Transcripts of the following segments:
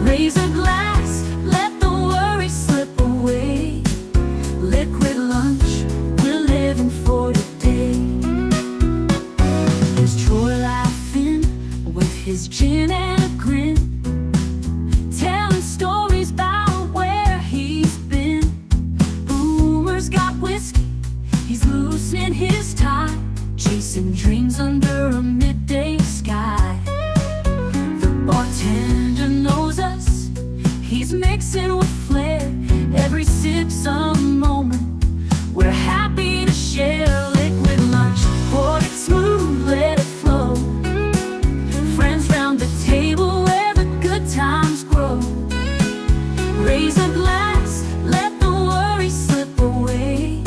Raise a glass, let the worry slip away. Liquid lunch, we're living for today. There's Troy laughing with his gin and a grin, telling stories about where he's been. Boomer's got whiskey, he's loosening his tie, chasing dreams under a midday sky. The bartender knows us, he's mixing with flair. Every sip's a moment we're happy to share. Liquid lunch, pour it smooth, let it flow. Friends round the table where the good times grow. Raise a glass, let the worry slip away.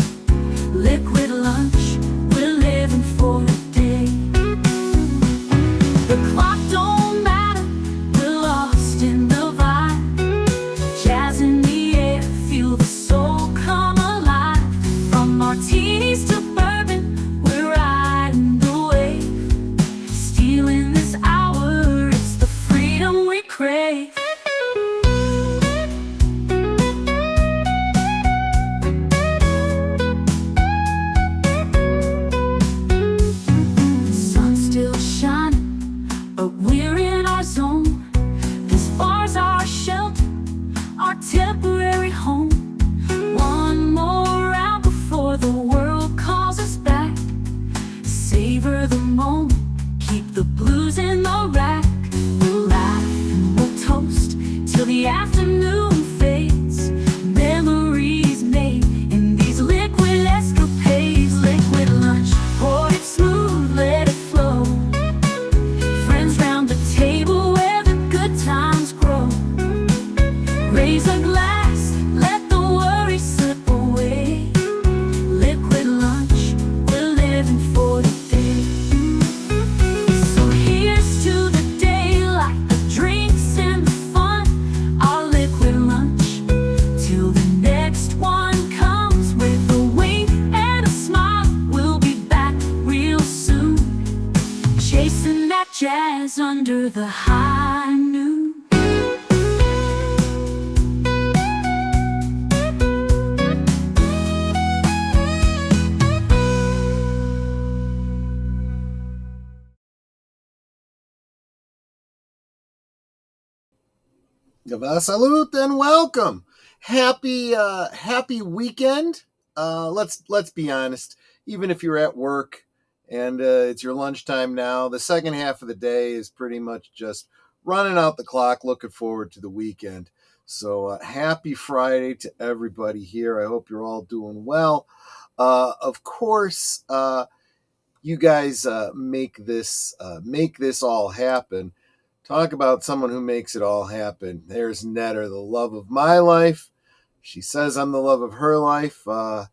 Liquid lunch, we're living for the day. The clock don't matter, we're lost in the vibe. Jazz in the air, feel the soul come alive. From martinis to bourbon, we're riding the wave. Stealing this hour, it's the freedom we crave. Sun's still shining, but we're in our zone. This bar's our shelter, our temporary home. One more round before the world calls us back. Savor the moment, keep the blues in the rack. We'll laugh and we'll toast till the afternoon fades. Memories made in these liquid escapades. Liquid lunch, pour it smooth, let it flow. Friends round the table where the good times grow. Raise a glass, let the worry slip away. Liquid lunch, we're living for the day. So here's to the daylight, the drinks and the fun. Our liquid lunch, till the next one comes. With a wink and a smile, we'll be back real soon. Chasing that jazz under the high noon. Salute and welcome. Happy weekend. Let's be honest. Even if you're at work and it's your lunchtime now, the second half of the day is pretty much just running out the clock, looking forward to the weekend. So happy Friday to everybody here. I hope you're all doing well. Of course, you guys make this all happen. Talk about someone who makes it all happen. There's Netter, the love of my life. She says I'm the love of her life. After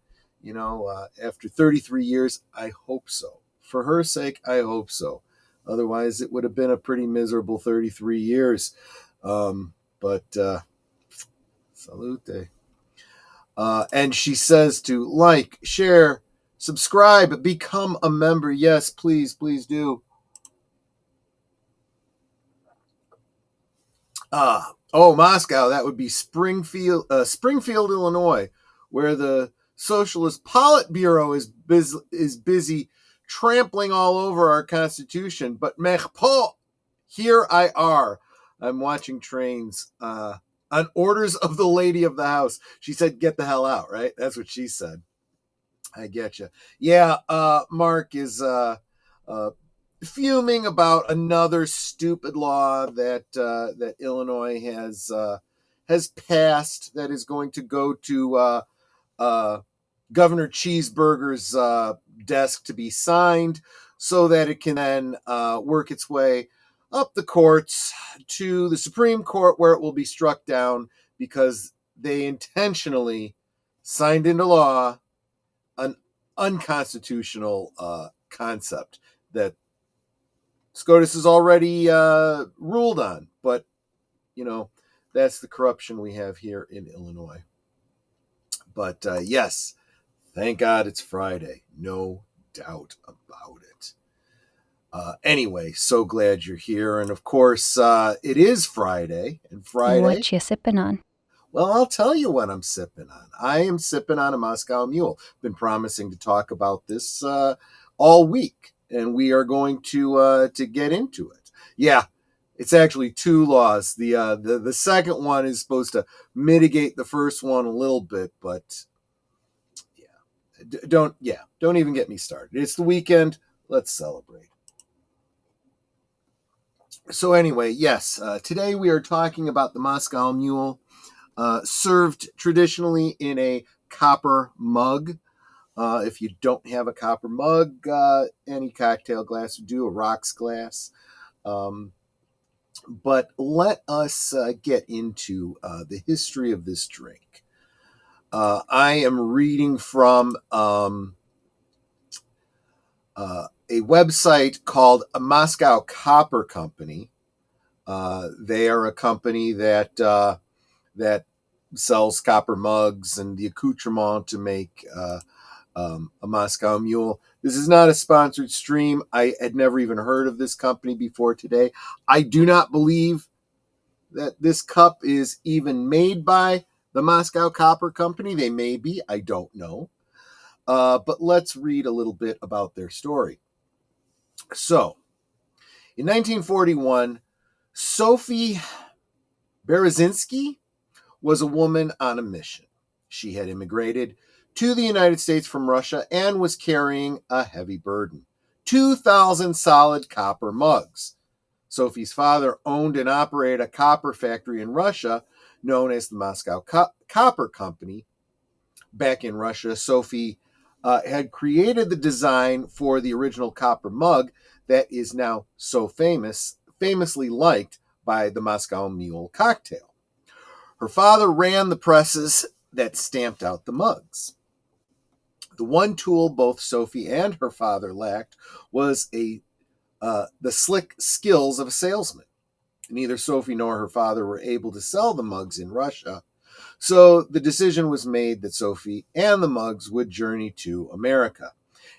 33 years, I hope so. For her sake, I hope so. Otherwise, it would have been a pretty miserable 33 years. Salute. And she says to like, share, subscribe, become a member. Yes, please do. Moscow, that would be Springfield, Illinois, where the Socialist Politburo is busy trampling all over our Constitution. But mechpo, here I are. I'm watching trains on orders of the lady of the house. She said, get the hell out, right? That's what she said. I get you. Yeah, Mark is fuming about another stupid law that Illinois has passed that is going to go to Governor Cheeseburger's desk to be signed, so that it can then work its way up the courts to the Supreme Court, where it will be struck down because they intentionally signed into law an unconstitutional concept that SCOTUS has already ruled on. But, that's the corruption we have here in Illinois. But, yes, thank God it's Friday. No doubt about it. Anyway, so glad you're here. And of course, it is Friday. And Friday, What you sipping on? well, I'll tell you what I'm sipping on. I am sipping on a Moscow Mule. Been promising to talk about this all week, and we are going to get into it. Yeah, it's actually two laws. The second one is supposed to mitigate the first one a little bit, but don't even get me started. It's the weekend. Let's celebrate. So anyway, yes, today we are talking about the Moscow Mule, served traditionally in a copper mug. If you don't have a copper mug, any cocktail glass would do, a rocks glass. But let us get into the history of this drink. I am reading from a website called a Moscow Copper Company. They are a company that sells copper mugs and the accoutrement to make a Moscow Mule. This is not a sponsored stream. I had never even heard of this company before today. I do not believe that this cup is even made by the Moscow Copper Company. They may be. I don't know. But let's read a little bit about their story. So, in 1941, Sophie Berezinski was a woman on a mission. She had immigrated to the United States from Russia and was carrying a heavy burden, 2,000 solid copper mugs. Sophie's father owned and operated a copper factory in Russia known as the Moscow Copper Company. Back in Russia, Sophie had created the design for the original copper mug that is now so famously liked by the Moscow Mule cocktail. Her father ran the presses that stamped out the mugs. The one tool both Sophie and her father lacked was the slick skills of a salesman. Neither Sophie nor her father were able to sell the mugs in Russia, so the decision was made that Sophie and the mugs would journey to America.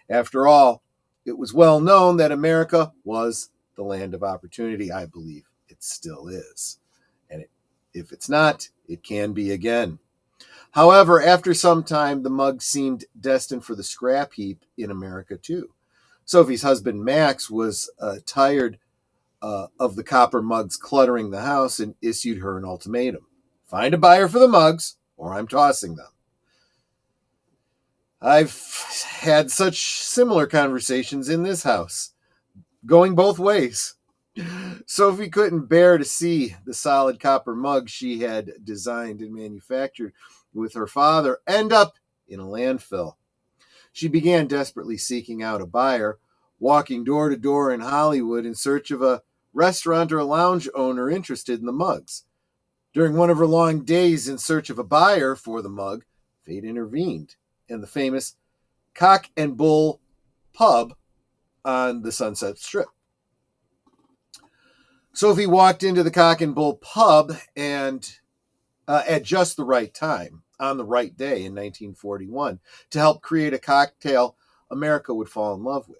After all, it was well known that America was the land of opportunity. I believe it still is. And if it's not, it can be again. However, after some time, the mug seemed destined for the scrap heap in America too. Sophie's husband, Max, was tired of the copper mugs cluttering the house and issued her an ultimatum. Find a buyer for the mugs, or I'm tossing them. I've had such similar conversations in this house, going both ways. Sophie couldn't bear to see the solid copper mug she had designed and manufactured with her father end up in a landfill. She began desperately seeking out a buyer, walking door to door in Hollywood in search of a restaurant or lounge owner interested in the mugs. During one of her long days in search of a buyer for the mug, fate intervened, and the famous Cock and Bull pub on the Sunset Strip. Sophie walked into the Cock and Bull pub and at just the right time, on the right day in 1941, to help create a cocktail America would fall in love with.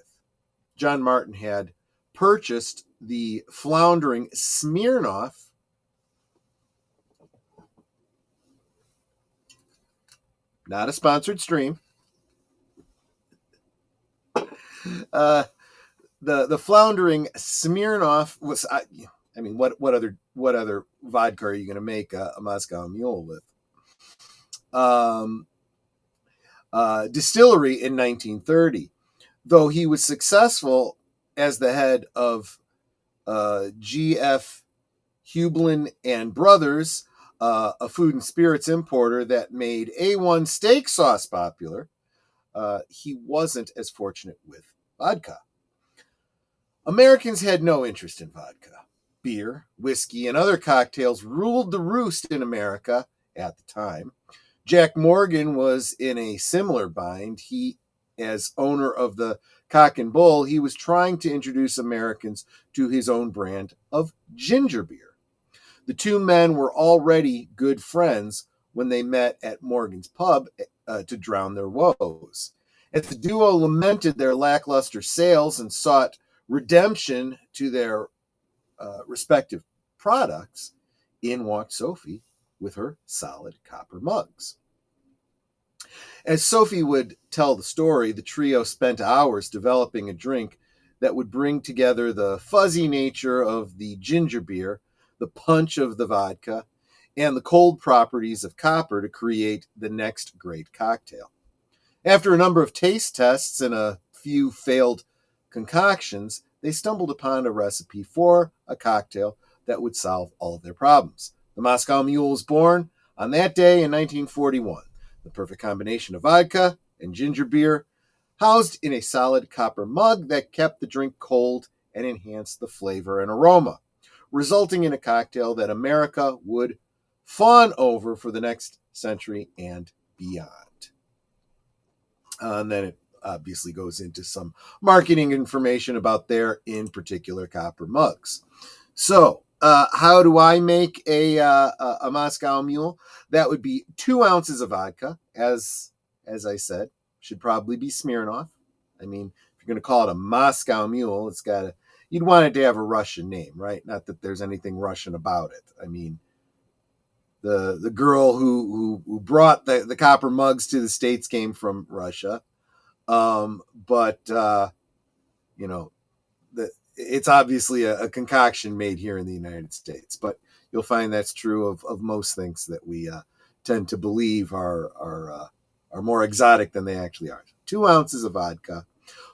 John Martin had purchased the floundering Smirnoff not a sponsored stream. The floundering Smirnoff was, I mean, what other vodka are you going to make a Moscow Mule with? Distillery in 1930. Though he was successful as the head of G.F. Hublin and Brothers, a food and spirits importer that made A1 steak sauce popular, he wasn't as fortunate with vodka. Americans had no interest in vodka. Beer, whiskey, and other cocktails ruled the roost in America at the time. Jack Morgan was in a similar bind. He, as owner of the Cock and Bull, he was trying to introduce Americans to his own brand of ginger beer. The two men were already good friends when they met at Morgan's pub to drown their woes. As the duo lamented their lackluster sales and sought redemption to their respective products, in walked Sophie with her solid copper mugs. As Sophie would tell the story, the trio spent hours developing a drink that would bring together the fuzzy nature of the ginger beer, the punch of the vodka, and the cold properties of copper to create the next great cocktail. After a number of taste tests and a few failed concoctions, they stumbled upon a recipe for a cocktail that would solve all of their problems. The Moscow Mule was born on that day in 1941. The perfect combination of vodka and ginger beer, housed in a solid copper mug that kept the drink cold and enhanced the flavor and aroma, resulting in a cocktail that America would fawn over for the next century and beyond. And then it obviously goes into some marketing information about their in particular copper mugs. So, how do I make a Moscow Mule? That would be 2 ounces of vodka, as I said, should probably be Smirnoff. I mean, if you're going to call it a Moscow Mule, you'd want it to have a Russian name, right? Not that there's anything Russian about it. I mean, the girl who brought the copper mugs to the States came from Russia. But it's obviously a concoction made here in the United States. But you'll find that's true of most things that we tend to believe are more exotic than they actually are. 2 ounces of vodka,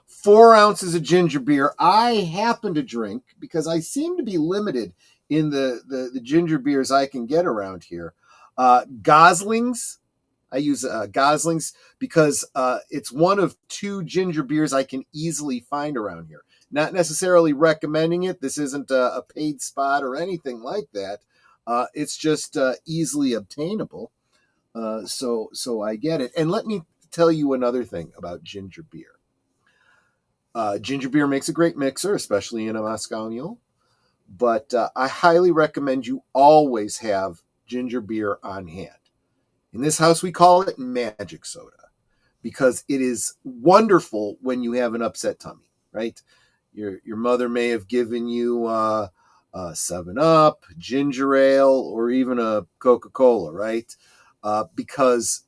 4 ounces of ginger beer. I happen to drink, because I seem to be limited in the ginger beers I can get around here, Goslings. I use Goslings because it's one of 2 ginger beers I can easily find around here. Not necessarily recommending it. This isn't a paid spot or anything like that. It's just easily obtainable. So I get it. And let me tell you another thing about ginger beer. Ginger beer makes a great mixer, especially in a Moscow Mule. But I highly recommend you always have ginger beer on hand. In this house, we call it magic soda, because it is wonderful when you have an upset tummy, right? Your mother may have given you 7-Up, ginger ale, or even a Coca-Cola, right? Because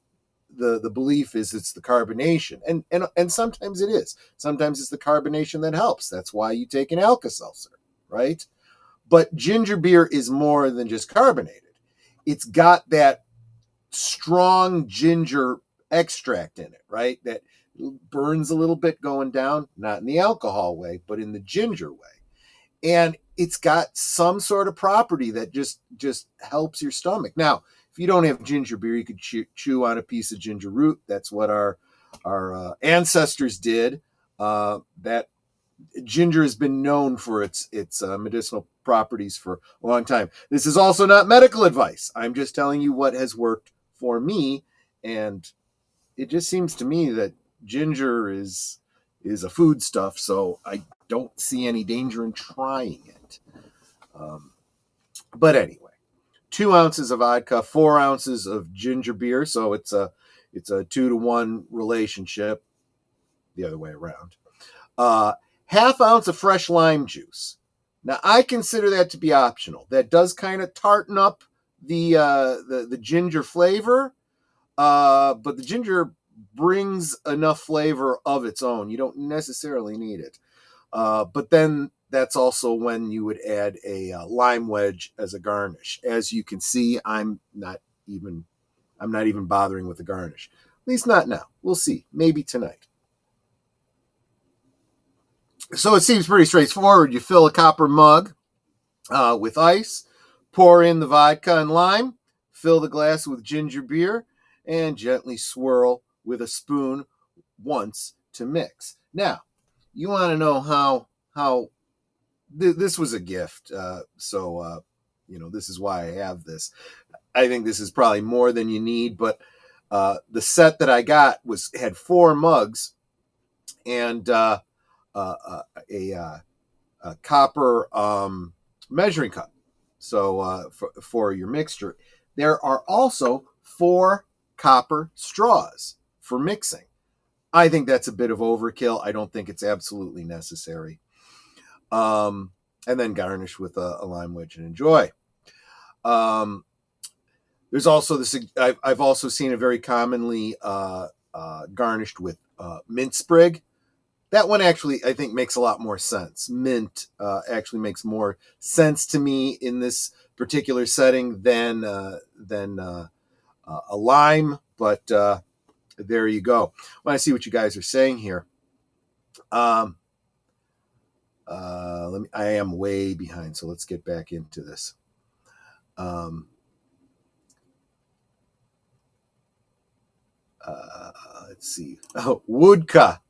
the belief is it's the carbonation. And sometimes it is. Sometimes it's the carbonation that helps. That's why you take an Alka-Seltzer, right? But ginger beer is more than just carbonated. It's got that strong ginger extract in it, right? That burns a little bit going down, not in the alcohol way, but in the ginger way. And it's got some sort of property that just helps your stomach. Now, if you don't have ginger beer, you could chew on a piece of ginger root. That's what our ancestors did. That ginger has been known for its medicinal properties for a long time. This is also not medical advice. I'm just telling you what has worked for me, and it just seems to me that ginger is a foodstuff, so I don't see any danger in trying it. But anyway, 2 ounces of vodka, 4 ounces of ginger beer, so it's a 2-to-1 relationship, the other way around. Half ounce of fresh lime juice. Now, I consider that to be optional. That does kind of tartan up the ginger flavor, but the ginger brings enough flavor of its own. You don't necessarily need it. But then that's also when you would add a lime wedge as a garnish. As you can see, I'm not even bothering with the garnish. At least not now. We'll see. Maybe tonight. So it seems pretty straightforward. You fill a copper mug with ice, pour in the vodka and lime, fill the glass with ginger beer, and gently swirl with a spoon once to mix. Now, you want to know how this was a gift. So this is why I have this. I think this is probably more than you need, but the set that I got had 4 mugs and a copper measuring cup. So for your mixture, there are also 4 copper straws for mixing. I think that's a bit of overkill. I don't think it's absolutely necessary. And then garnish with a lime wedge and enjoy. There's also this. I've also seen it very commonly garnished with mint sprig. That one actually, I think, makes a lot more sense. Mint actually makes more sense to me in this particular setting than a lime. But there you go. Well, I see what you guys are saying here. I am way behind, so let's get back into this. Let's see. Oh, Woodka.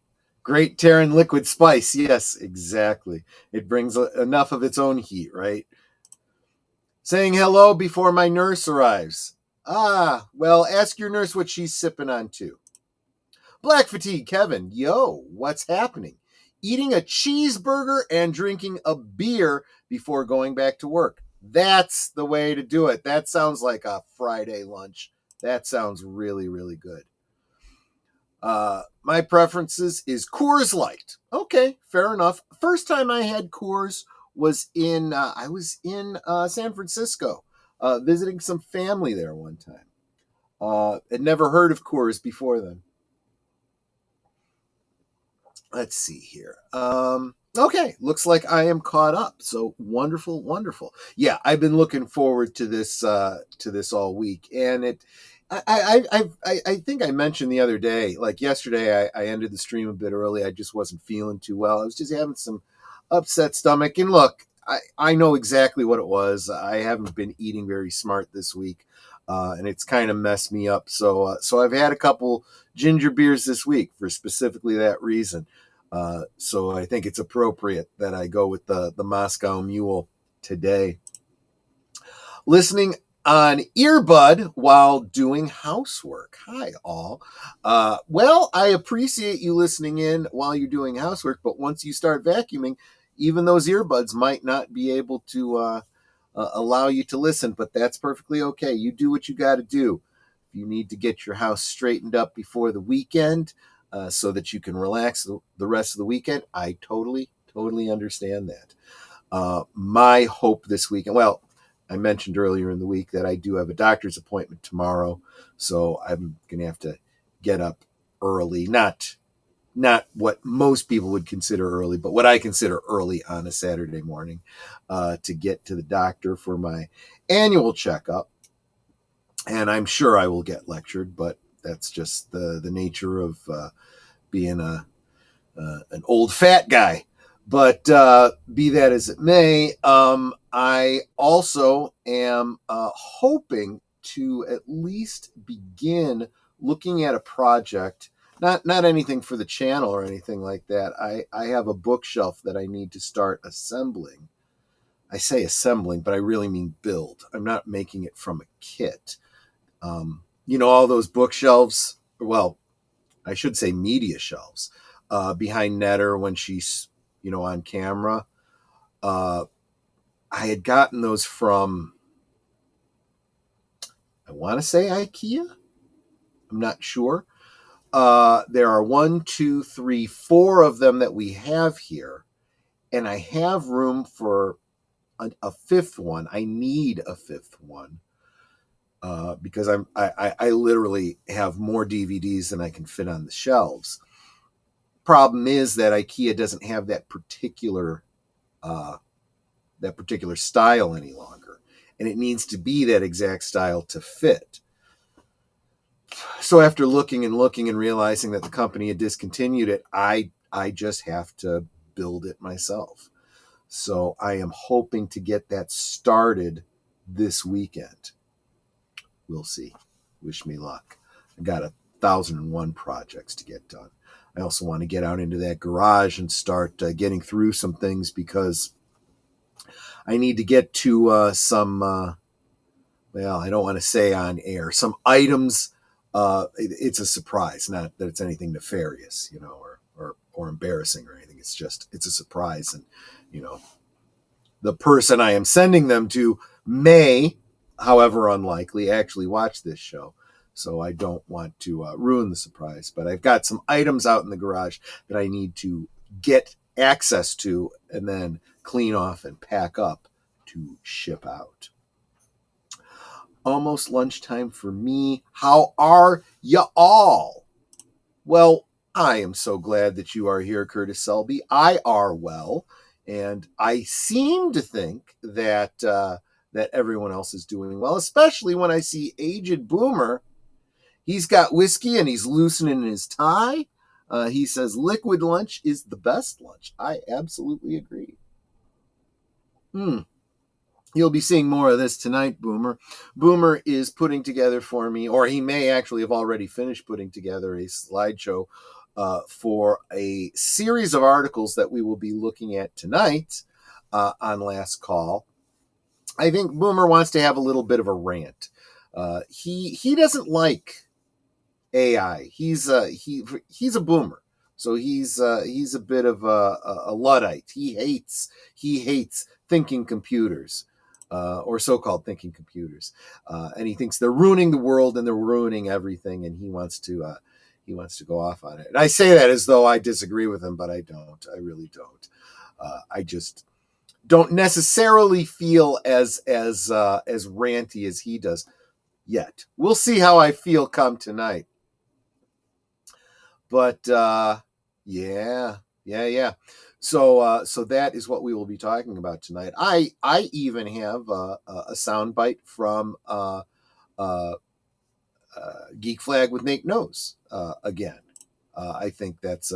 Great Terran liquid spice. Yes, exactly. It brings enough of its own heat, right? Saying hello before my nurse arrives. Ah, well, ask your nurse what she's sipping on too. Black Fatigue Kevin. Yo, what's happening? Eating a cheeseburger and drinking a beer before going back to work. That's the way to do it. That sounds like a Friday lunch. That sounds really, really good. My preferences is Coors Light. Okay, fair enough. First time I had Coors was in San Francisco, visiting some family there one time. Had never heard of Coors before then. Let's see here. Okay, looks like I am caught up. So wonderful, wonderful. Yeah, I've been looking forward to this all week, and I think I mentioned the other day, like yesterday, I ended the stream a bit early. I just wasn't feeling too well. I was just having some upset stomach. And look, I know exactly what it was. I haven't been eating very smart this week, and it's kind of messed me up. So I've had a couple ginger beers this week for specifically that reason. So I think it's appropriate that I go with the Moscow Mule today. Listening on earbud while doing housework. Hi, all. Well, I appreciate you listening in while you're doing housework, but once you start vacuuming, even those earbuds might not be able to allow you to listen, but that's perfectly okay. You do what you got to do. If you need to get your house straightened up before the weekend so that you can relax the rest of the weekend, I totally understand that. My hope this weekend, well, I mentioned earlier in the week that I do have a doctor's appointment tomorrow, so I'm going to have to get up early. Not what most people would consider early, but what I consider early on a Saturday morning to get to the doctor for my annual checkup. And I'm sure I will get lectured, but that's just the nature of being an old fat guy. But be that as it may, I also am hoping to at least begin looking at a project, not anything for the channel or anything like that. I have a bookshelf that I need to start assembling. I say assembling, but I really mean build. I'm not making it from a kit. All those bookshelves, well, I should say media shelves, behind Netter when she's, on camera. I had gotten those from, I want to say IKEA. I'm not sure. There are 1, 2, 3, 4 of them that we have here, and I have room for a fifth one. I need a fifth one because I literally have more DVDs than I can fit on the shelves. Problem is that IKEA doesn't have that particular style any longer, and it needs to be that exact style to fit. So after looking and realizing that the company had discontinued it, I just have to build it myself. So I am hoping to get that started this weekend. We'll see. Wish me luck. I got 1,001 projects to get done. I also want to get out into that garage and start getting through some things because I need to get to some, well, I don't want to say on air, some items. It's a surprise, not that it's anything nefarious, or embarrassing or anything. It's a surprise. And, the person I am sending them to may, however unlikely, actually watch this show. So I don't want to ruin the surprise, but I've got some items out in the garage that I need to get access to, and then clean off and pack up to ship out. Almost lunchtime for me. How are ya all? Well, I am so glad that you are here, Curtis Selby. I are well, and I seem to think that that everyone else is doing well, especially when I see aged Boomer. He's got whiskey and he's loosening his tie. He says liquid lunch is the best lunch. I absolutely agree. You'll be seeing more of this tonight, Boomer. Boomer is putting together for me, or he may actually have already finished putting together a slideshow for a series of articles that we will be looking at tonight on Last Call. I think Boomer wants to have a little bit of a rant. He doesn't like AI. He's a boomer, so he's a bit of a Luddite. He hates thinking computers, or so-called thinking computers, and he thinks they're ruining the world and they're ruining everything, and he wants to go off on it. And I say that as though I disagree with him, but I don't. I really don't. I just don't necessarily feel as ranty as he does yet. We'll see how I feel come tonight. But yeah. So that is what we will be talking about tonight. I even have a soundbite from Geek Flag with Nate Knows again. I think that's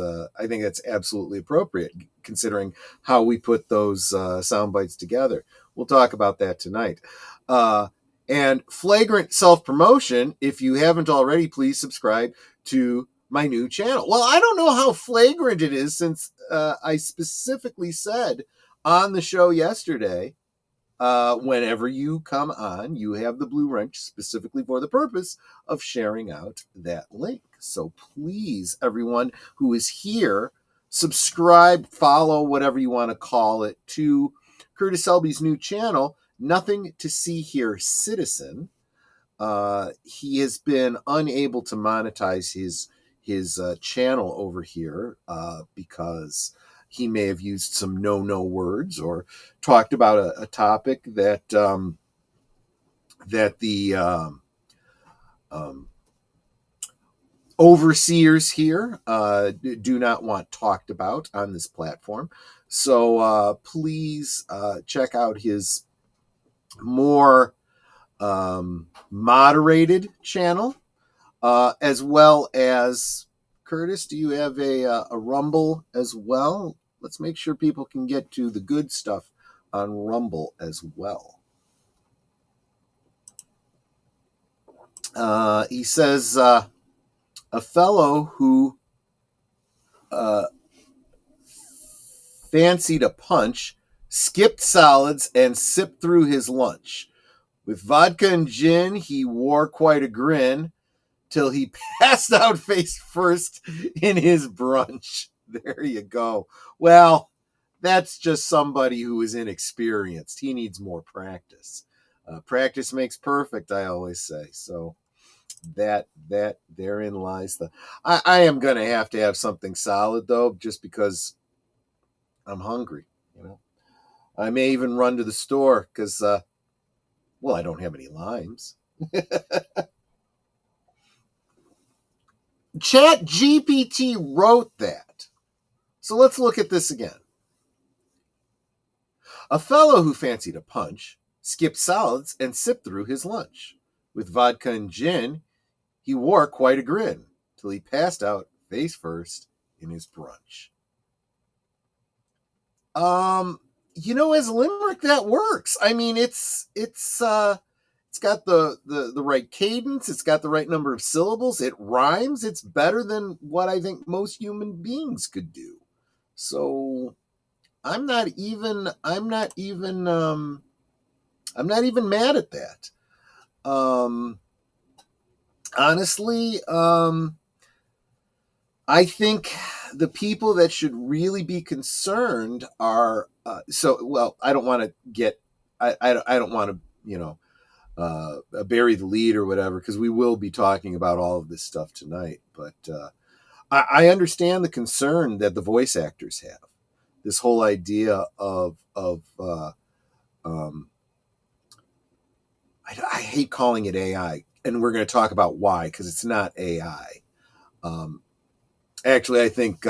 absolutely appropriate considering how we put those sound bites together. We'll talk about that tonight. And flagrant self-promotion, if you haven't already, please subscribe to my new channel. Well, I don't know how flagrant it is since I specifically said on the show yesterday, whenever you come on, you have the blue wrench specifically for the purpose of sharing out that link. So please, everyone who is here, subscribe, follow, whatever you want to call it, to Curtis Selby's new channel, Nothing to See Here Citizen. He has been unable to monetize his channel over here because he may have used some no words or talked about a topic that the overseers here do not want talked about on this platform. So please check out his more moderated channel, as well as, Curtis, do you have a Rumble as well? Let's make sure people can get to the good stuff on Rumble as well. He says a fellow who fancied a punch, skipped solids, and sipped through his lunch. With vodka and gin, he wore quite a grin till he passed out face first in his brunch. There you go. Well, that's just somebody who is inexperienced. He needs more practice. Practice makes perfect, I always say. So that therein lies the... I am going to have something solid, though, just because I'm hungry. I may even run to the store because, well, I don't have any limes. Chat GPT wrote that. So let's look at this again. A fellow who fancied a punch skipped solids and sipped through his lunch. With vodka and gin, he wore quite a grin till he passed out face first in his brunch. As a limerick, that works. I mean, it's got the right cadence. It's got the right number of syllables. It rhymes. It's better than what I think most human beings could do. So I'm not even mad at that. Honestly, I think the people that should really be concerned are I don't want to get I don't want to bury the lead or whatever, because we will be talking about all of this stuff tonight. But I understand the concern that the voice actors have. this whole idea of I hate calling it AI, and we're going to talk about why, because it's not AI. Actually, I think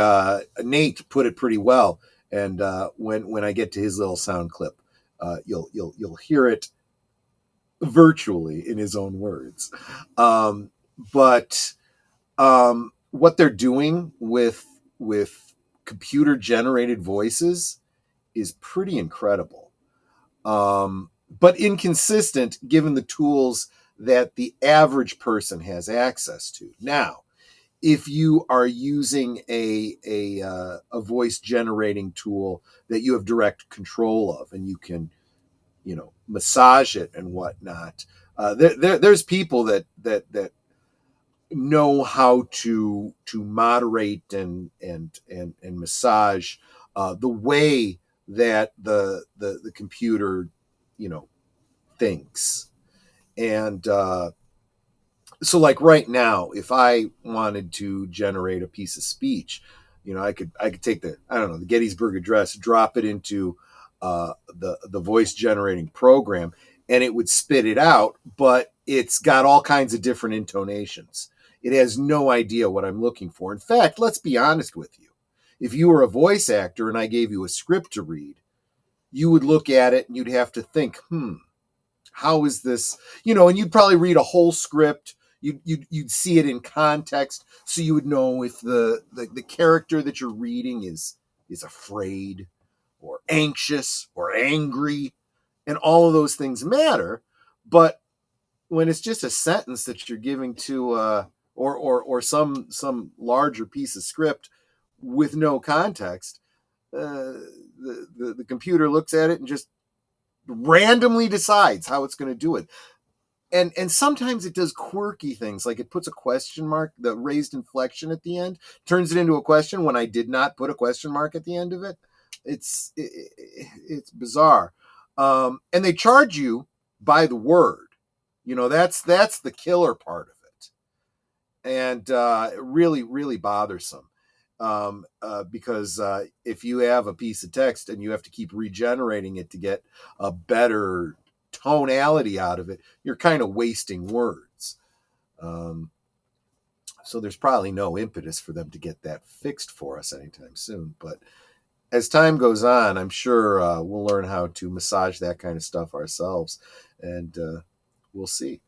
Nate put it pretty well, and when I get to his little sound clip, you'll hear it virtually in his own words. But what they're doing with computer generated voices is pretty incredible, but inconsistent given the tools that the average person has access to. Now, if you are using a voice generating tool that you have direct control of, and you can, massage it and whatnot, there's people that know how to moderate and massage the way that the computer thinks. And so like right now, if I wanted to generate a piece of speech, I could take the Gettysburg Address, drop it into the voice generating program, and it would spit it out, but it's got all kinds of different intonations. It has no idea what I'm looking for. In fact, let's be honest with you. If you were a voice actor and I gave you a script to read, you would look at it and you'd have to think, how is this? And you'd probably read a whole script. You'd see it in context, so you would know if the character that you're reading is afraid or anxious or angry, and all of those things matter. But when it's just a sentence that you're giving to or some larger piece of script with no context, the computer looks at it and just randomly decides how it's going to do it. And sometimes it does quirky things, like it puts a question mark, the raised inflection at the end, turns it into a question when I did not put a question mark at the end of it. It's bizarre. And they charge you by the word. That's the killer part of it. And really, really bothersome. Because if you have a piece of text and you have to keep regenerating it to get a better tonality out of it, you're kind of wasting words. So there's probably no impetus for them to get that fixed for us anytime soon. But as time goes on, I'm sure we'll learn how to massage that kind of stuff ourselves, and we'll see.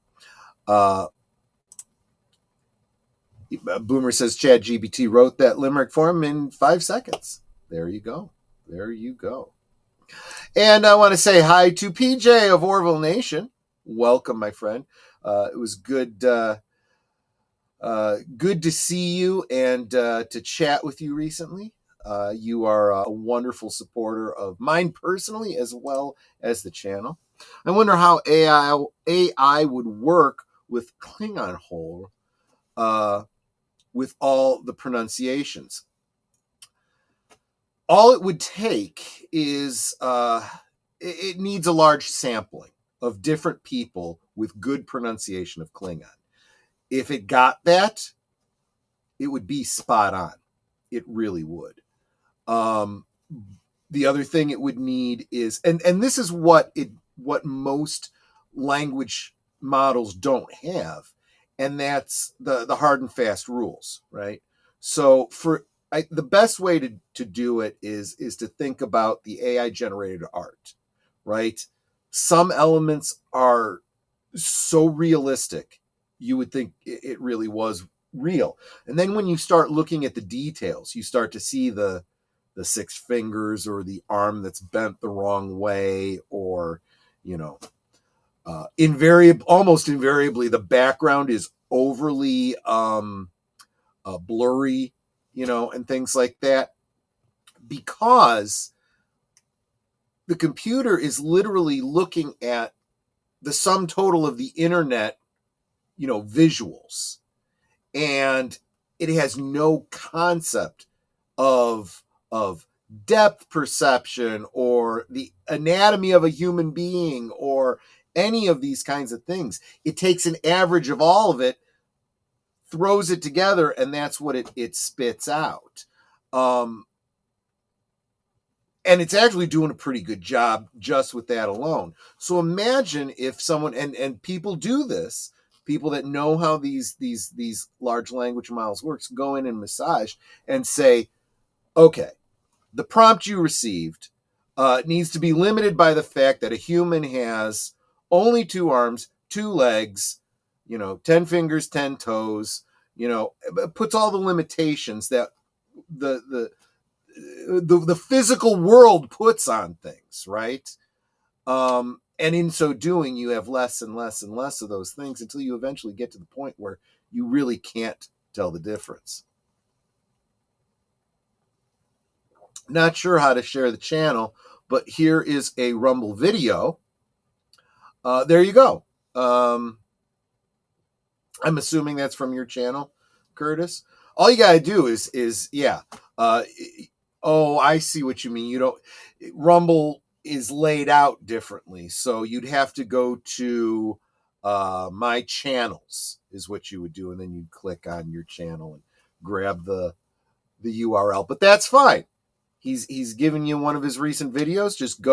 Boomer says ChatGPT wrote that limerick for him in 5 seconds. There you go. And I want to say hi to PJ of Orville Nation. Welcome, my friend. It was good to see you and to chat with you recently. You are a wonderful supporter of mine personally, as well as the channel. I wonder how AI would work with Klingon Hole with all the pronunciations. All it would take is it needs a large sampling of different people with good pronunciation of Klingon. If it got that, it would be spot on. It really would. The other thing it would need is, and this is what most language models don't have, and that's the hard and fast rules, right? So the best way to do it is to think about the AI generated art, right? Some elements are so realistic, you would think it really was real. And then when you start looking at the details, you start to see the 6 fingers or the arm that's bent the wrong way, or, almost invariably, the background is overly blurry, and things like that, because the computer is literally looking at the sum total of the internet, visuals, and it has no concept of depth perception or the anatomy of a human being or any of these kinds of things. It takes an average of all of it, throws it together, and that's what it spits out. And it's actually doing a pretty good job just with that alone. So imagine if someone, and people do this, people that know how these large language models works, go in and massage and say, okay, the prompt you received needs to be limited by the fact that a human has only 2 arms, 2 legs, 10 fingers, 10 toes, puts all the limitations that the physical world puts on things, right? And in so doing, you have less and less and less of those things until you eventually get to the point where you really can't tell the difference. Not sure how to share the channel, but here is a Rumble video. There you go. I'm assuming that's from your channel, Curtis. All you gotta do is yeah. Oh, I see what you mean. Rumble is laid out differently, so you'd have to go to my channels is what you would do, and then you'd click on your channel and grab the URL. But that's fine. He's given you one of his recent videos. Just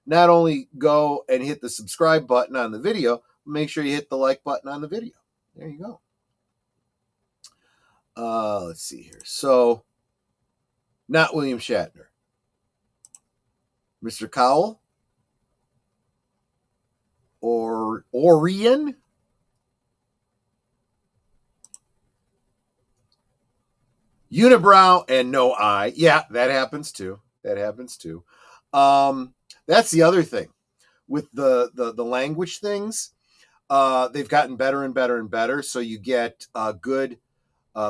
not only go and hit the subscribe button on the video, make sure you hit the like button on the video. There you go. Let's see here. So, not William Shatner. Mr. Cowell? Or Orion? Unibrow and no eye. Yeah, that happens too. That's the other thing. With the language things, they've gotten better and better and better. So you get good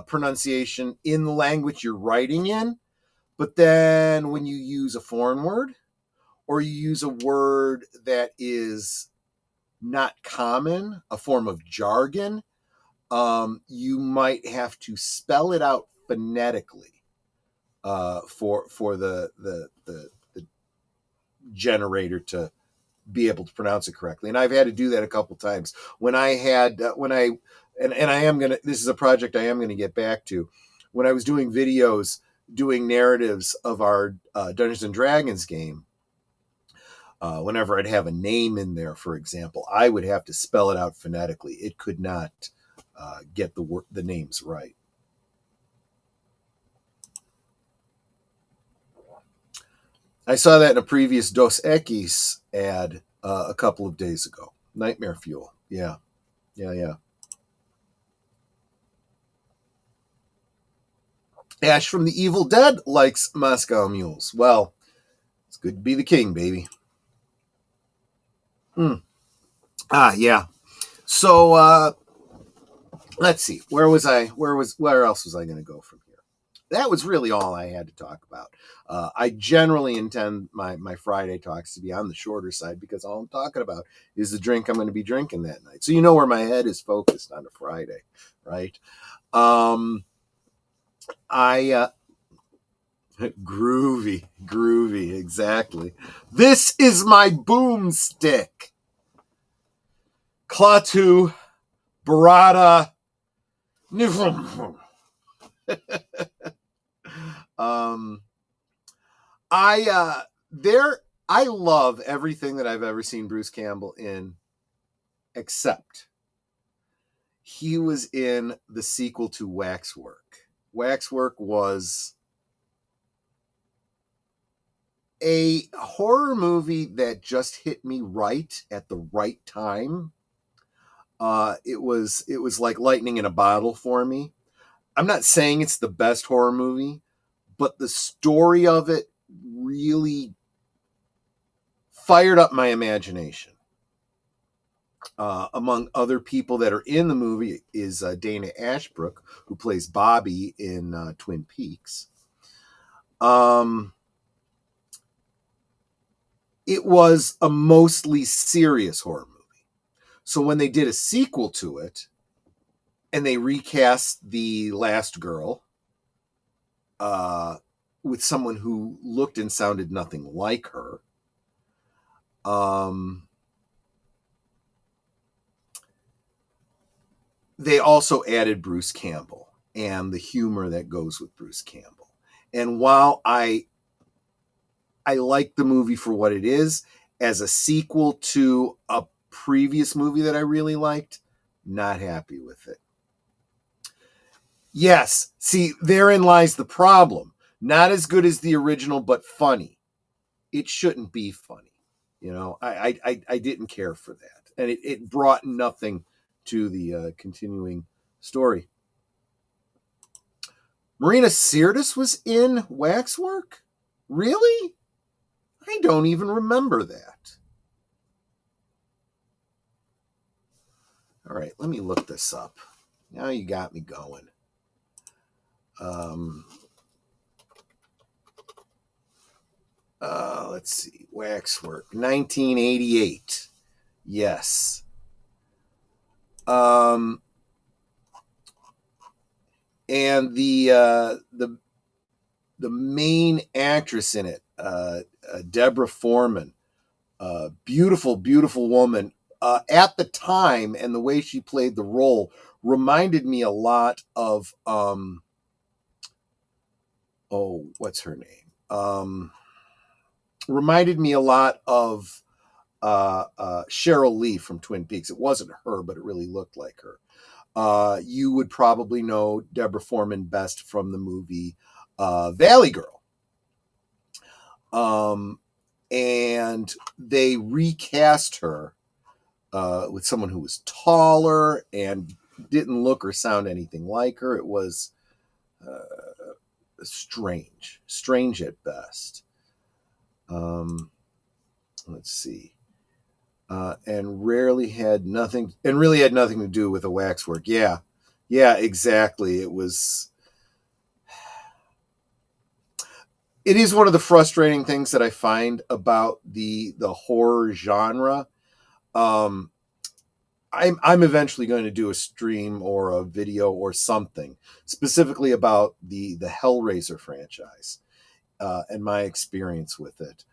pronunciation in the language you're writing in. But then when you use a foreign word, or you use a word that is not common, a form of jargon, you might have to spell it out phonetically for the generator to be able to pronounce it correctly. And I've had to do that a couple times. This is a project I am gonna get back to. When I was doing videos, doing narratives of our Dungeons and Dragons game, whenever I'd have a name in there, for example, I would have to spell it out phonetically. It could not get the names right. I saw that in a previous Dos Equis ad a couple of days ago. Nightmare Fuel. Yeah. Ash from the Evil Dead likes Moscow Mules. Well, it's good to be the king, baby. Yeah. So let's see. Where else was I going to go from here? That was really all I had to talk about. I generally intend my Friday talks to be on the shorter side because all I'm talking about is the drink I'm going to be drinking that night. So you know where my head is focused on a Friday, right? Groovy, exactly. This is my boomstick. Klaatu Barada. I love everything that I've ever seen Bruce Campbell in, except he was in the sequel to Waxwork. Waxwork was a horror movie that just hit me right at the right time. It was like lightning in a bottle for me. I'm not saying it's the best horror movie, but the story of it really fired up my imagination. Among other people that are in the movie is Dana Ashbrook, who plays Bobby in Twin Peaks. It was a mostly serious horror movie. So when they did a sequel to it, and they recast the last girl with someone who looked and sounded nothing like her, they also added Bruce Campbell and the humor that goes with Bruce Campbell. And while I I like the movie for what it is. As a sequel to a previous movie that I really liked, not happy with it. Yes, see, therein lies the problem. Not as good as the original, but funny. It shouldn't be funny. You know, I didn't care for that. And it brought nothing to the continuing story. Marina Sirtis was in Waxwork? Really? I don't even remember that. All right, let me look this up. Now you got me going. Let's see. Waxwork, 1988. Yes. And the main actress in it, Deborah Foreman, beautiful, beautiful woman. At the time, and the way she played the role reminded me a lot of what's her name? Reminded me a lot of Cheryl Lee from Twin Peaks. It wasn't her, but it really looked like her. You would probably know Deborah Foreman best from the movie Valley Girl. And they recast her with someone who was taller and didn't look or sound anything like her. It was strange at best. Let's see. And really had nothing to do with the Waxwork. Yeah, exactly. It is one of the frustrating things that I find about the horror genre. I'm eventually going to do a stream or a video or something specifically about the Hellraiser franchise and my experience with it.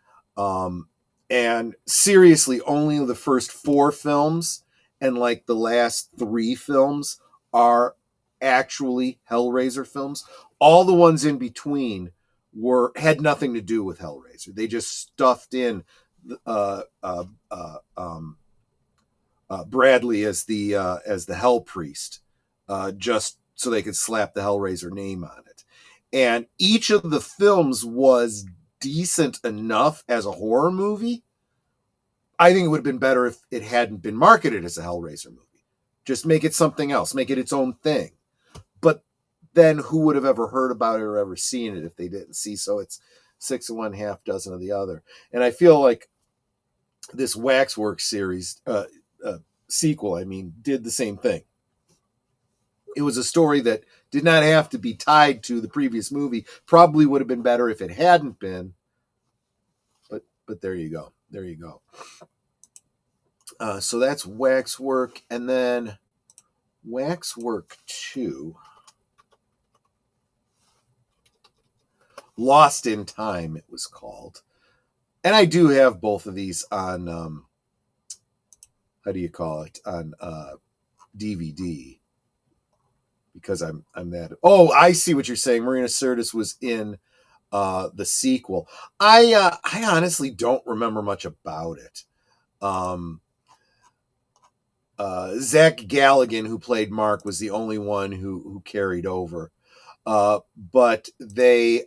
And seriously, only the first 4 films and like the last 3 films are actually Hellraiser films. All the ones in between had nothing to do with Hellraiser. They just stuffed in Bradley as the Hell Priest, just so they could slap the Hellraiser name on it. And each of the films was decent enough as a horror movie. I think it would have been better if it hadn't been marketed as a Hellraiser movie. Just make it something else, make it its own thing. But then who would have ever heard about it or ever seen it if they didn't see? So it's 6 of one, half dozen of the other. And I feel like this Waxwork series sequel, did the same thing. It was a story that did not have to be tied to the previous movie. Probably would have been better if it hadn't been. But there you go. So that's Waxwork. And then Waxwork 2. Lost in Time, it was called. And I do have both of these on, on DVD. Because I'm that. Oh, I see what you're saying. Marina Sirtis was in the sequel. I honestly don't remember much about it. Zach Galligan, who played Mark, was the only one who carried over. But they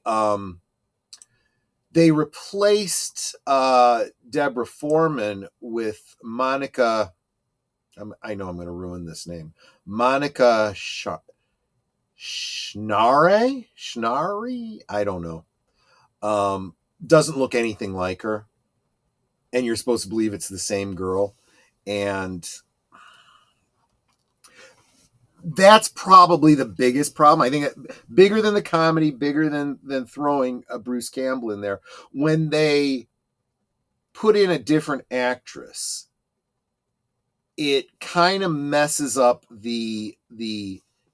replaced Deborah Foreman with Monica. I know I'm going to ruin this name. Monica Schnarre? I don't know. Doesn't look anything like her. And you're supposed to believe it's the same girl. And that's probably the biggest problem. I think bigger than the comedy, bigger than throwing a Bruce Campbell in there. When they put in a different actress, it kind of messes up the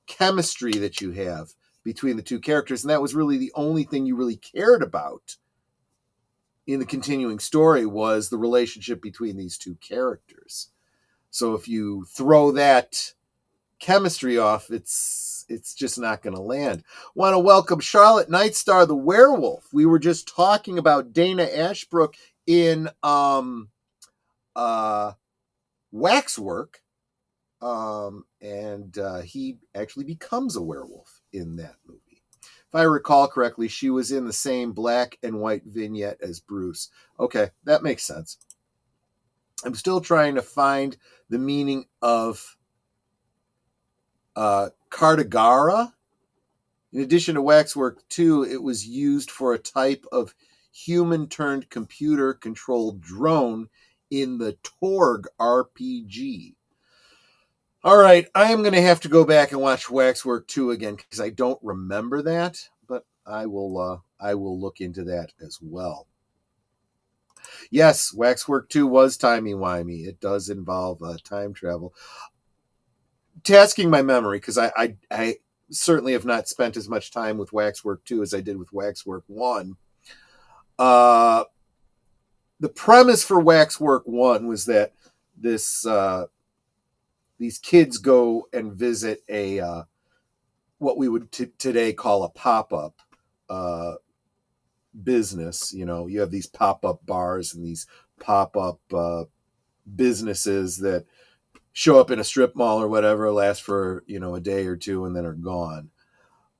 chemistry that you have between the two characters. And that was really the only thing you really cared about in the continuing story, was the relationship between these two characters. So if you throw that chemistry off, it's it's just not going to land. Want to welcome Charlotte Nightstar, the werewolf. We were just talking about Dana Ashbrook in Waxwork, and he actually becomes a werewolf in that movie. If I recall correctly, she was in the same black and white vignette as Bruce. Okay, that makes sense. I'm still trying to find the meaning of Cartagara. In addition to Waxwork 2, it was used for a type of human-turned computer-controlled drone in the Torg RPG. All right, I am going to have to go back and watch Waxwork 2 again because I don't remember that, but I will look into that as well. Yes, Waxwork 2 was timey-wimey. It does involve time travel. Tasking my memory, because I certainly have not spent as much time with Waxwork 2 as I did with Waxwork 1. The premise for Waxwork 1 was that these kids go and visit a what we would today call a pop-up business. You know, you have these pop-up bars and these pop-up businesses that show up in a strip mall or whatever, last for, a day or two and then are gone.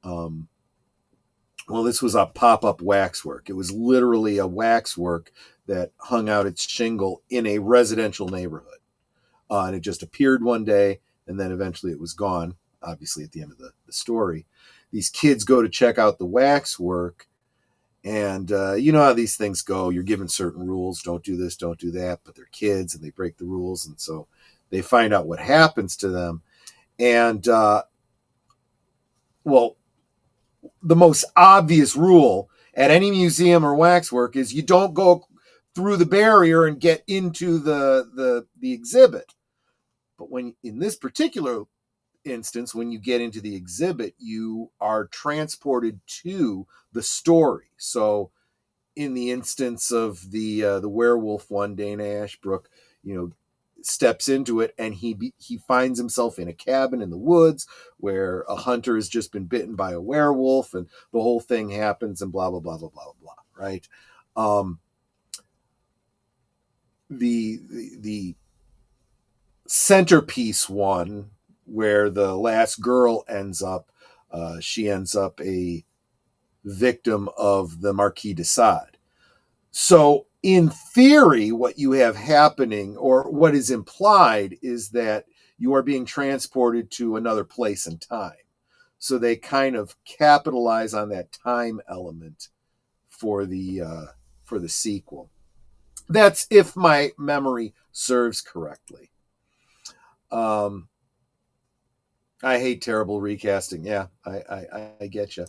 Well, this was a pop-up waxwork. It was literally a waxwork that hung out its shingle in a residential neighborhood. And it just appeared one day, and then eventually it was gone, obviously at the end of the story. These kids go to check out the waxwork, and you know how these things go. You're given certain rules. Don't do this, don't do that. But they're kids, and they break the rules, and so they find out what happens to them. And, well, the most obvious rule at any museum or waxwork is you don't go through the barrier and get into the exhibit. But when in this particular instance, when you get into the exhibit, you are transported to the story. So in the instance of the werewolf one, Dana Ashbrook, steps into it, and he finds himself in a cabin in the woods where a hunter has just been bitten by a werewolf, and the whole thing happens, and blah blah blah blah blah blah. Right? The centerpiece one, where the last girl ends up, she ends up a victim of the Marquis de Sade. So in theory, what you have happening, or what is implied, is that you are being transported to another place and time. So they kind of capitalize on that time element for the sequel. That's if my memory serves correctly. I hate terrible recasting. Yeah, I get you.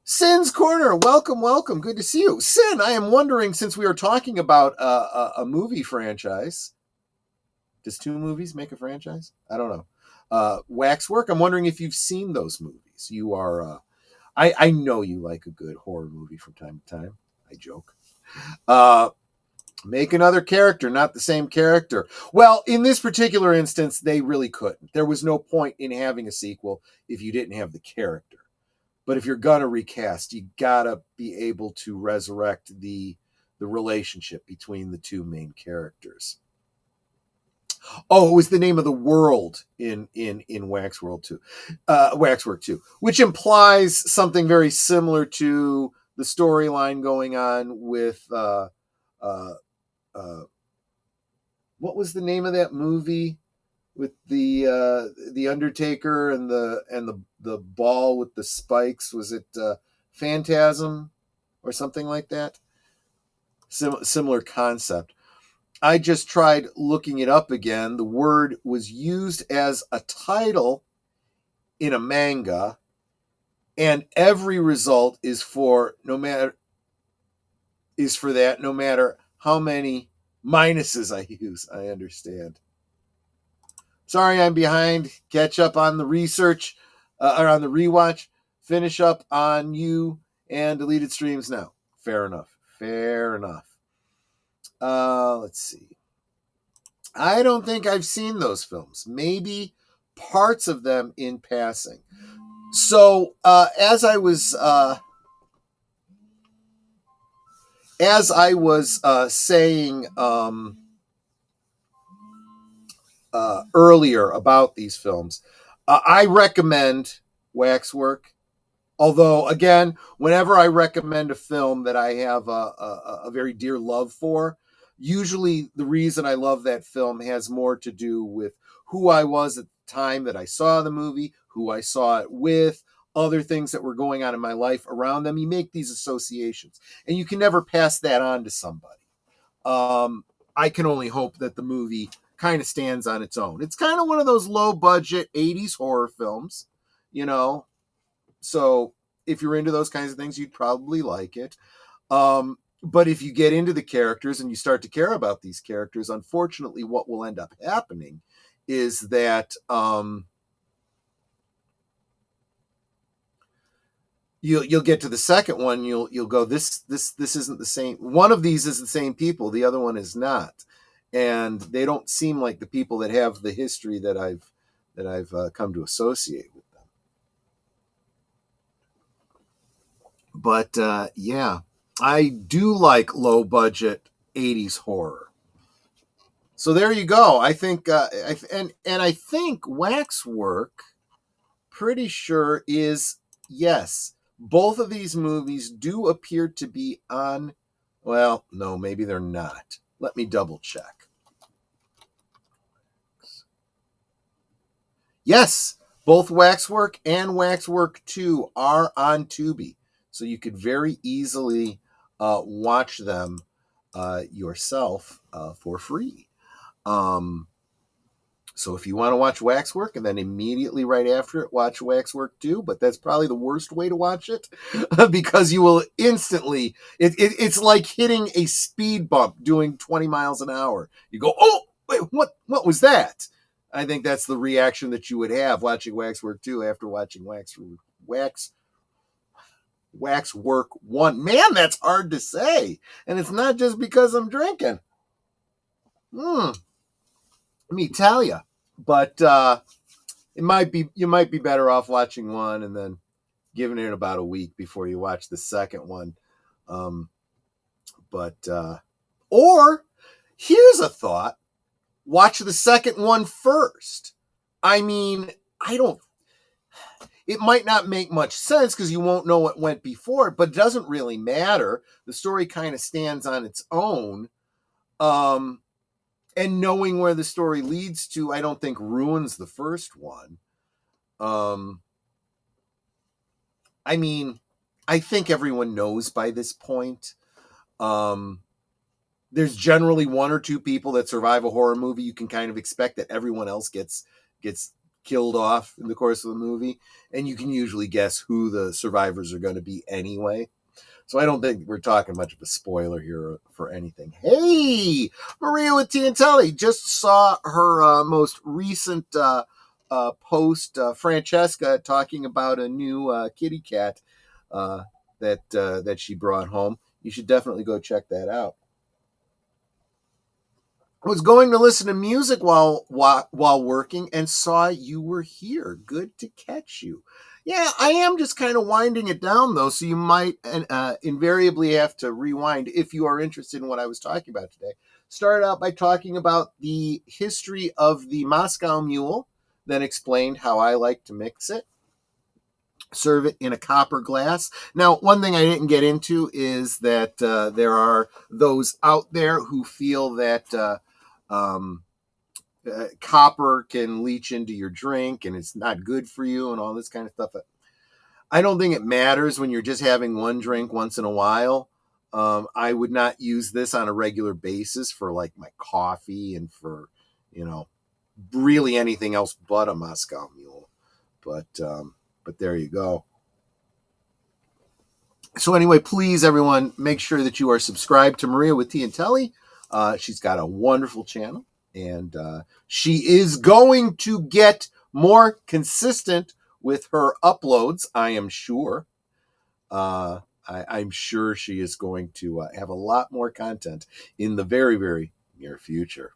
Sin's Corner, welcome. Good to see you. Sin, I am wondering, since we are talking about a movie franchise, does 2 movies make a franchise? I don't know. Waxwork, I'm wondering if you've seen those movies. You are, I know you like a good horror movie from time to time. I joke. Make another character, not the same character. Well, in this particular instance, they really couldn't. There was no point in having a sequel if you didn't have the character. But if you're going to recast, you got to be able to resurrect the relationship between the 2 main characters. Oh, it was the name of the world in Waxwork 2, which implies something very similar to the storyline going on with what was the name of that movie with the Undertaker and the ball with the spikes? Was it Phantasm or something like that? Similar concept. I just tried looking it up again. The word was used as a title in a manga, and every result is for no matter how many minuses I use. I understand. Sorry, I'm behind. Catch up on the research, or on the rewatch. Finish up on you and deleted streams now. Fair enough. Let's see. I don't think I've seen those films. Maybe parts of them in passing. So as I was saying earlier about these films, I recommend Waxwork. Although, again, whenever I recommend a film that I have a very dear love for, usually the reason I love that film has more to do with who I was at the time that I saw the movie, who I saw it with, other things that were going on in my life around them. You make these associations, and you can never pass that on to somebody. I can only hope that the movie kind of stands on its own. It's kind of one of those low budget 80s horror films, you know. So if you're into those kinds of things, you'd probably like it. But if you get into the characters and you start to care about these characters, unfortunately, what will end up happening is that you'll get to the second one. You'll go, this isn't the same. One of these is the same people. The other one is not, and they don't seem like the people that have the history that I've come to associate with them. But yeah, I do like low budget 80s horror. So there you go. I think and I think Waxwork, pretty sure, is, yes, both of these movies do appear to be on, well, no, maybe they're not. Let me double check. Yes, both Waxwork and Waxwork 2 are on Tubi. So you could very easily watch them yourself for free. So if you want to watch Waxwork and then immediately right after it watch Waxwork 2, but that's probably the worst way to watch it because you will instantly, it's like hitting a speed bump doing 20 miles an hour. You go, oh, wait, what was that? I think that's the reaction that you would have watching Waxwork 2 after watching Waxwork 1. Man, that's hard to say. And it's not just because I'm drinking. Let me tell you. But you might be better off watching one and then giving it about a week before you watch the second one. Or here's a thought. Watch the second one first. I mean, it might not make much sense because you won't know what went before, but it doesn't really matter. The story kind of stands on its own. And knowing where the story leads to, I don't think ruins the first one. I mean, I think everyone knows by this point. There's generally one or two people that survive a horror movie. You can kind of expect that everyone else gets killed off in the course of the movie. And you can usually guess who the survivors are going to be anyway. So I don't think we're talking much of a spoiler here for anything. Hey, Maria with T and Telly just saw her most recent post, Francesca, talking about a new kitty cat that she brought home. You should definitely go check that out. I was going to listen to music while working and saw you were here. Good to catch you. Yeah, I am just kind of winding it down, though, so you might invariably have to rewind if you are interested in what I was talking about today. Started out by talking about the history of the Moscow Mule, then explained how I like to mix it. Serve it in a copper glass. Now, one thing I didn't get into is that there are those out there who feel that copper can leach into your drink and it's not good for you and all this kind of stuff. I don't think it matters when you're just having one drink once in a while. I would not use this on a regular basis for like my coffee and for, really anything else but a Moscow Mule. But there you go. So anyway, please, everyone, make sure that you are subscribed to Maria with T and Telly. She's got a wonderful channel. And she is going to get more consistent with her uploads, I am sure. I'm sure she is going to have a lot more content in the very, very near future.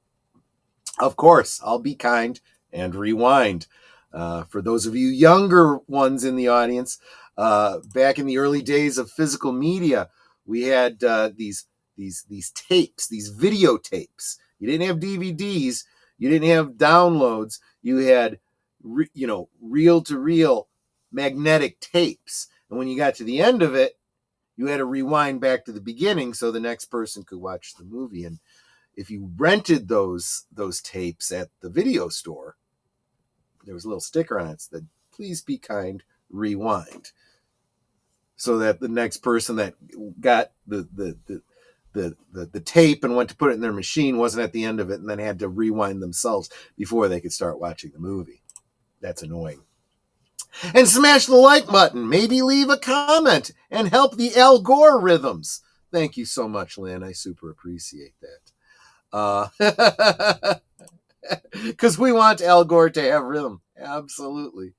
Of course, I'll be kind and rewind. For those of you younger ones in the audience, back in the early days of physical media, we had these tapes, these videotapes. You didn't have DVDs, you didn't have downloads. You had, reel-to-reel magnetic tapes, and when you got to the end of it, you had to rewind back to the beginning so the next person could watch the movie. And if you rented those tapes at the video store, there was a little sticker on it that said, "Please be kind, rewind," so that the next person that got the tape and went to put it in their machine wasn't at the end of it and then had to rewind themselves before they could start watching the movie. That's annoying. And smash the like button. Maybe leave a comment and help the Al Gore rhythms. Thank you so much, Lynn. I super appreciate that. Because we want Al Gore to have rhythm. Absolutely.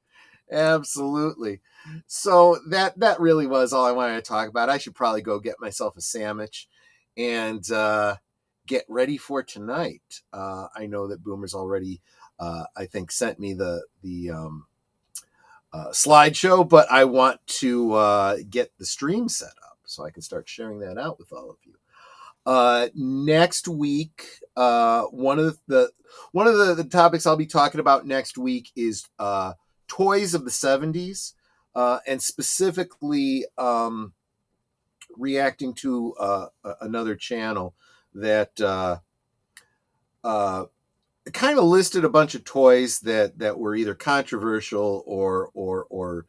So that really was all I wanted to talk about. I should probably go get myself a sandwich and get ready for tonight. I know that Boomer's already, I think, sent me the slideshow, but I want to get the stream set up so I can start sharing that out with all of you. Next week, one of the topics I'll be talking about next week is toys of the 70s, and specifically reacting to another channel that kind of listed a bunch of toys that were either controversial or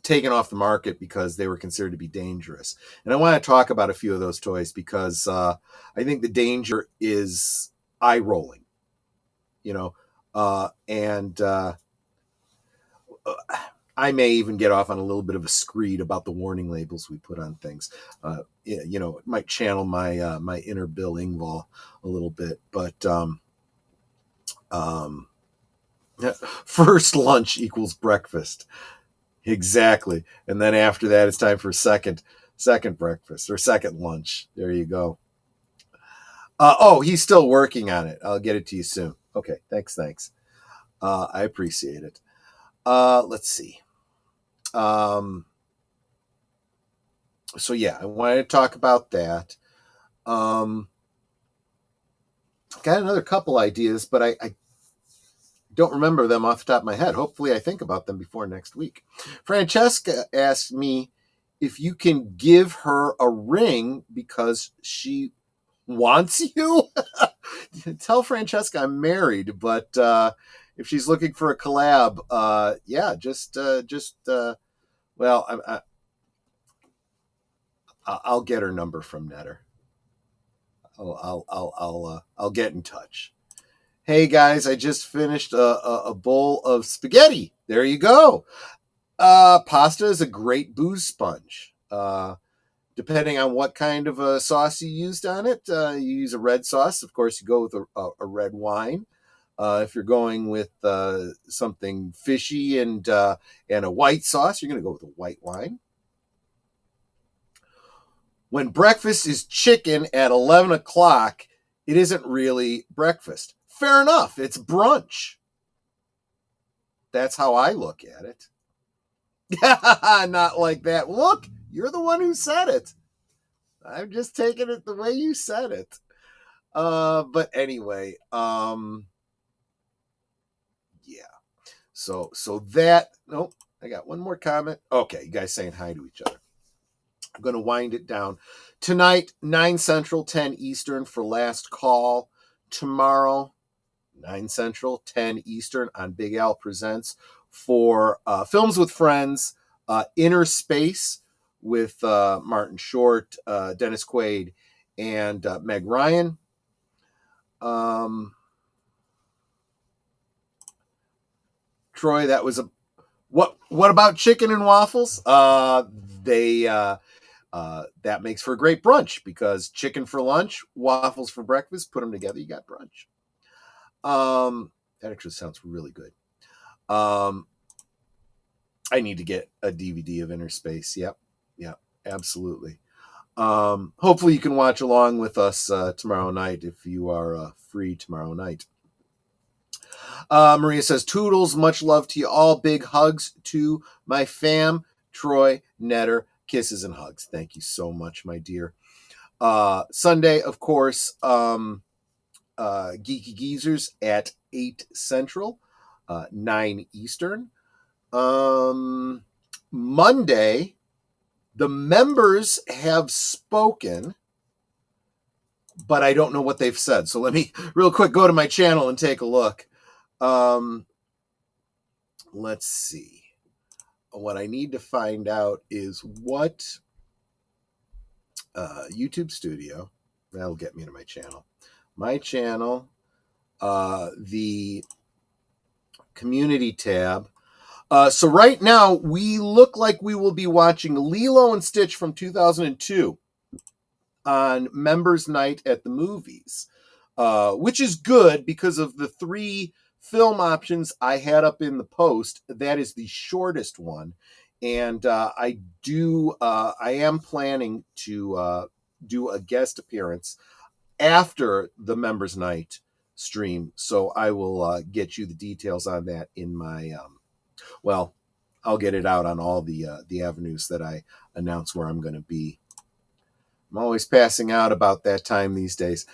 taken off the market because they were considered to be dangerous. And I want to talk about a few of those toys because I think the danger is eye-rolling, and I may even get off on a little bit of a screed about the warning labels we put on things. It might channel my my inner Bill Engvall a little bit, but first lunch equals breakfast. Exactly. And then after that, it's time for second breakfast or second lunch. There you go. He's still working on it. I'll get it to you soon. Okay. Thanks. I appreciate it. Let's see. So yeah, I wanted to talk about that. Got another couple ideas, but I don't remember them off the top of my head. Hopefully I think about them before next week. Francesca asked me if you can give her a ring because she wants you. Tell Francesca I'm married, but if she's looking for a collab, I'll get her number from Netter. I'll get in touch. Hey guys, I just finished a bowl of spaghetti. There you go. Pasta is a great booze sponge. Depending on what kind of a sauce you used on it, you use a red sauce. Of course, you go with a red wine. If you're going with something fishy and a white sauce, you're going to go with a white wine. When breakfast is chicken at 11 o'clock, it isn't really breakfast. Fair enough. It's brunch. That's how I look at it. Not like that. Look, you're the one who said it. I'm just taking it the way you said it. But anyway, yeah. So that, nope, I got one more comment. Okay, you guys saying hi to each other. I'm going to wind it down. Tonight, 9 Central, 10 Eastern for Last Call. Tomorrow, 9 Central, 10 Eastern on Big Al Presents for Films with Friends, Inner Space with Martin Short, Dennis Quaid, and Meg Ryan. Troy, that was a what about chicken and waffles? That makes for a great brunch because chicken for lunch, waffles for breakfast, put them together, you got brunch. That actually sounds really good. I need to get a DVD of Inner Space. Yep, absolutely. Hopefully you can watch along with us tomorrow night if you are free tomorrow night. Maria says, Toodles, much love to you all. Big hugs to my fam. Troy, Netter, kisses and hugs. Thank you so much, my dear. Sunday, of course, Geeky Geezers at 8 Central, 9 Eastern. Monday, the members have spoken, but I don't know what they've said. So let me real quick go to my channel and take a look. Let's see. What I need to find out is what YouTube Studio, that'll get me to my channel. My channel, the community tab. So right now, we look like we will be watching Lilo and Stitch from 2002 on Members Night at the Movies, which is good because of the 3 film options I had up in the post. That is the shortest one. And I am planning to do a guest appearance after the Members Night stream. So I will get you the details on that in my, I'll get it out on all the avenues that I announce where I'm going to be. I'm always passing out about that time these days.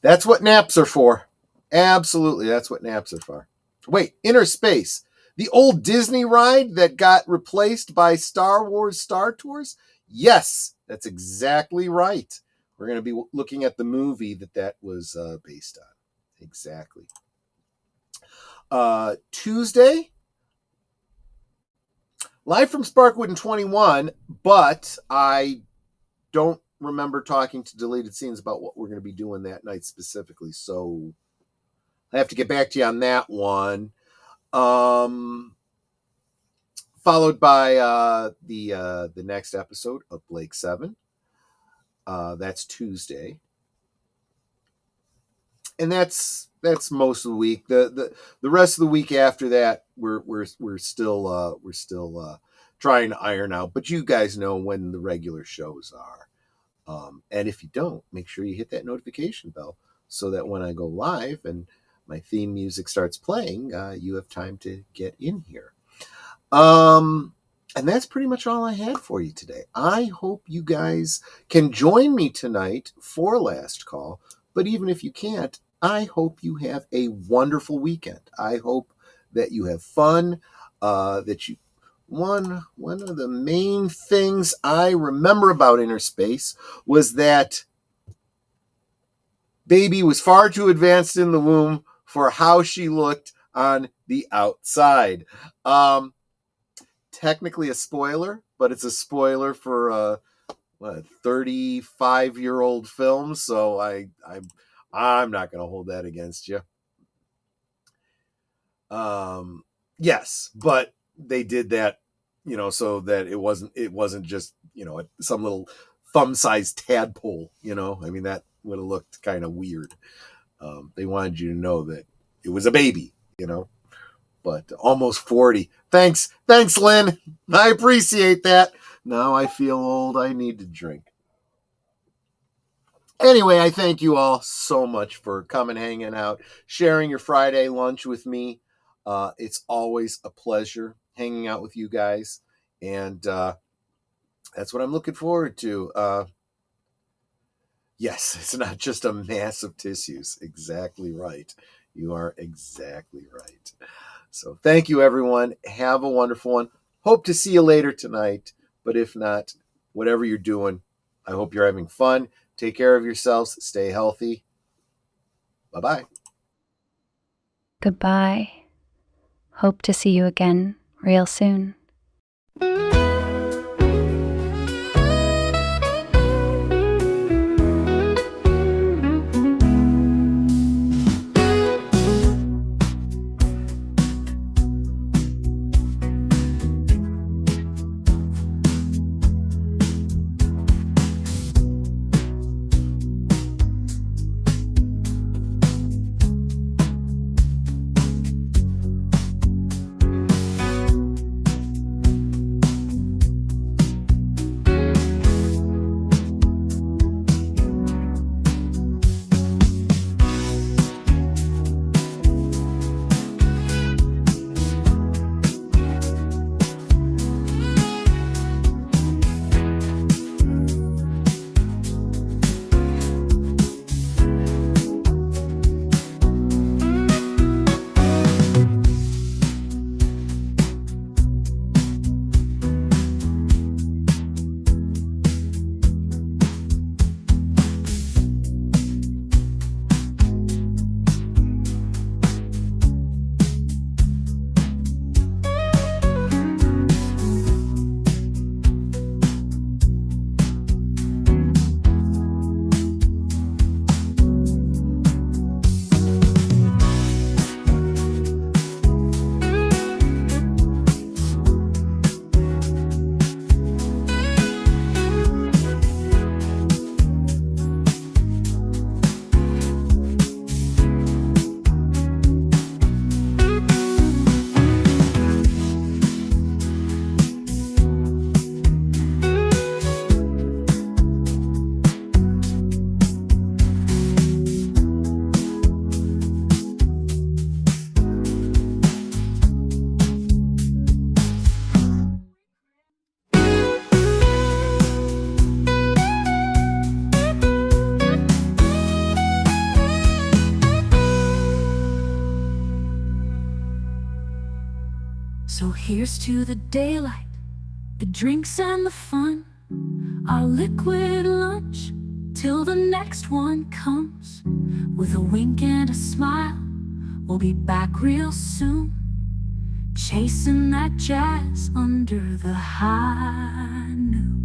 That's what naps are for. Absolutely, that's what naps are for. Wait, Inner Space. The old Disney ride that got replaced by Star Wars Star Tours? Yes, that's exactly right. We're going to be looking at the movie that was based on. Exactly. Tuesday, live from Sparkwood in 21, but I don't remember talking to Deleted Scenes about what we're going to be doing that night specifically. So I have to get back to you on that one. Followed by the next episode of Blake 7. That's Tuesday, and that's most of the week. The rest of the week after that, we're still trying to iron out. But you guys know when the regular shows are, and if you don't, make sure you hit that notification bell so that when I go live and my theme music starts playing, you have time to get in here. And that's pretty much all I had for you today. I hope you guys can join me tonight for Last Call. But even if you can't, I hope you have a wonderful weekend. I hope that you have fun, that you... One of the main things I remember about Inner Space was that baby was far too advanced in the womb for how she looked on the outside. Technically a spoiler, but it's a spoiler for a 35-year-old film, so I'm not going to hold that against you. Yes, but they did that, so that it wasn't just, some little thumb-sized tadpole, I mean, that would have looked kind of weird. They wanted you to know that it was a baby, but almost 40. Thanks, Lynn. I appreciate that. Now I feel old. I need to drink. Anyway, I thank you all so much for coming, hanging out, sharing your Friday lunch with me. It's always a pleasure hanging out with you guys. And that's what I'm looking forward to. Yes, it's not just a mass of tissues. Exactly right. You are exactly right. So thank you, everyone. Have a wonderful one. Hope to see you later tonight. But if not, whatever you're doing, I hope you're having fun. Take care of yourselves. Stay healthy. Bye-bye. Goodbye. Hope to see you again real soon. So here's to the daylight, the drinks and the fun, our liquid lunch, till the next one comes. With a wink and a smile, we'll be back real soon, chasing that jazz under the high noon.